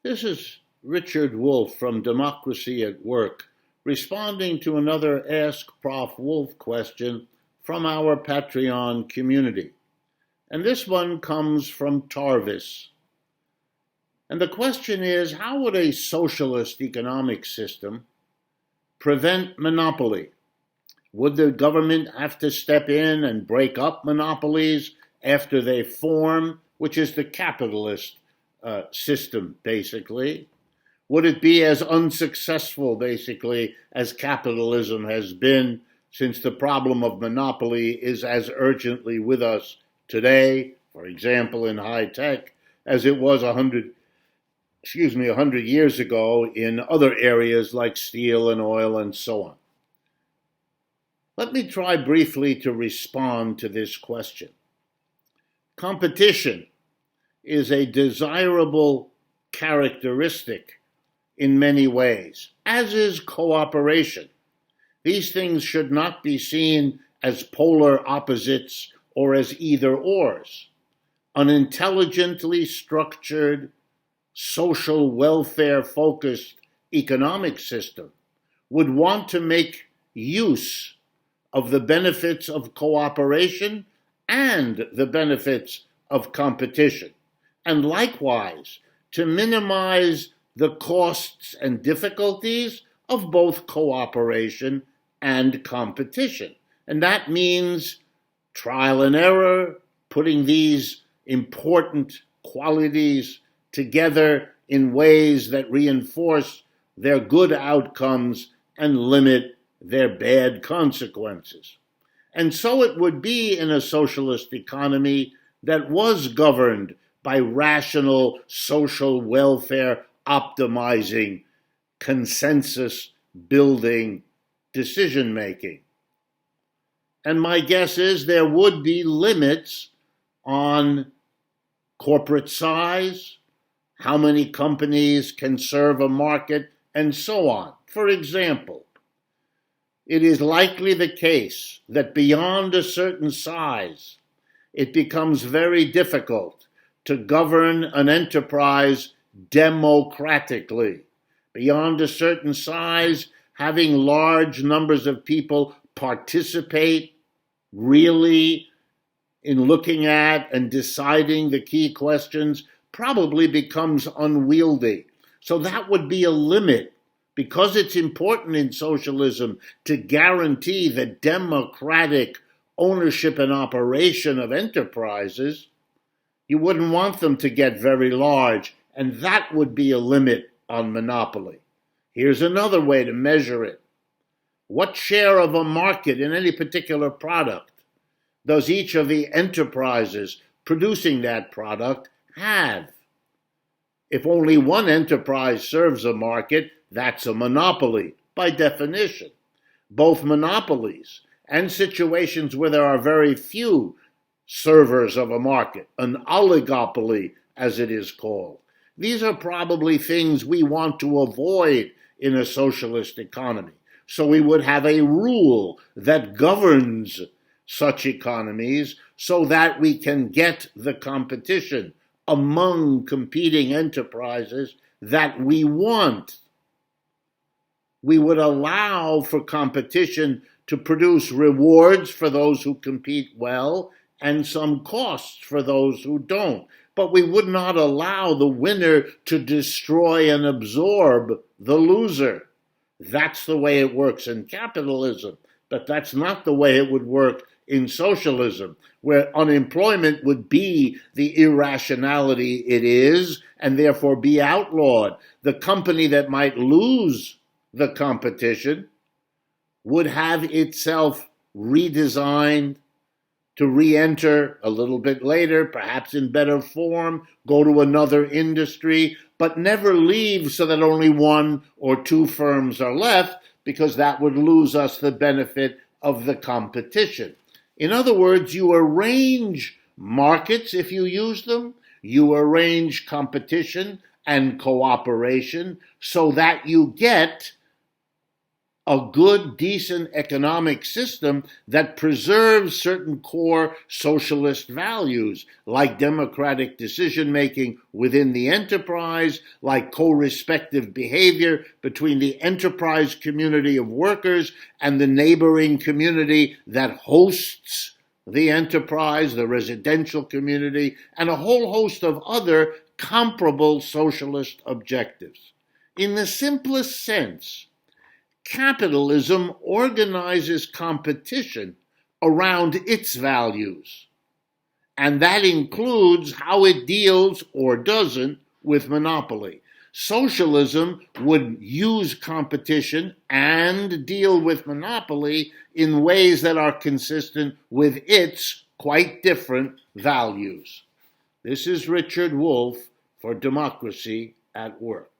This is Richard Wolff from Democracy at Work, responding to another Ask Prof. Wolff question from our Patreon community. And this one comes from Tarvis. And the question is, how would a socialist economic system prevent monopoly? Would the government have to step in and break up monopolies after they form, which is the capitalist system, basically? Would it be as unsuccessful, basically, as capitalism has been, since the problem of monopoly is as urgently with us today, for example, in high tech, as it was 100 years ago in other areas like steel and oil and so on? Let me try briefly to respond to this question. Competition is a desirable characteristic in many ways, as is cooperation. These things should not be seen as polar opposites or as either-ors. An intelligently structured, social welfare-focused economic system would want to make use of the benefits of cooperation and the benefits of competition, and likewise to minimize the costs and difficulties of both cooperation and competition. And that means trial and error, putting these important qualities together in ways that reinforce their good outcomes and limit their bad consequences. And so it would be in a socialist economy that was governed by rational social welfare optimizing, consensus building decision making. And my guess is there would be limits on corporate size, how many companies can serve a market, and so on. For example, it is likely the case that beyond a certain size, it becomes very difficult to govern an enterprise democratically. Beyond a certain size, having large numbers of people participate really in looking at and deciding the key questions probably becomes unwieldy. So that would be a limit. Because it's important in socialism to guarantee the democratic ownership and operation of enterprises, you wouldn't want them to get very large, and that would be a limit on monopoly. Here's another way to measure it. What share of a market in any particular product does each of the enterprises producing that product have? If only one enterprise serves a market, that's a monopoly, by definition. Both monopolies and situations where there are very few servers of a market, an oligopoly as it is called. These are probably things we want to avoid in a socialist economy. So we would have a rule that governs such economies so that we can get the competition among competing enterprises that we want. We would allow for competition to produce rewards for those who compete well and some costs for those who don't. But we would not allow the winner to destroy and absorb the loser. That's the way it works in capitalism, but that's not the way it would work in socialism, where unemployment would be the irrationality it is and therefore be outlawed. The company that might lose the competition would have itself redesigned to re-enter a little bit later, perhaps in better form, go to another industry, but never leave so that only one or two firms are left, because that would lose us the benefit of the competition. In other words, you arrange markets if you use them, you arrange competition and cooperation so that you get a good, decent economic system that preserves certain core socialist values, like democratic decision-making within the enterprise, like co-respective behavior between the enterprise community of workers and the neighboring community that hosts the enterprise, the residential community, and a whole host of other comparable socialist objectives. In the simplest sense, capitalism organizes competition around its values, and that includes how it deals or doesn't with monopoly. Socialism would use competition and deal with monopoly in ways that are consistent with its quite different values. This is Richard Wolff for Democracy at Work.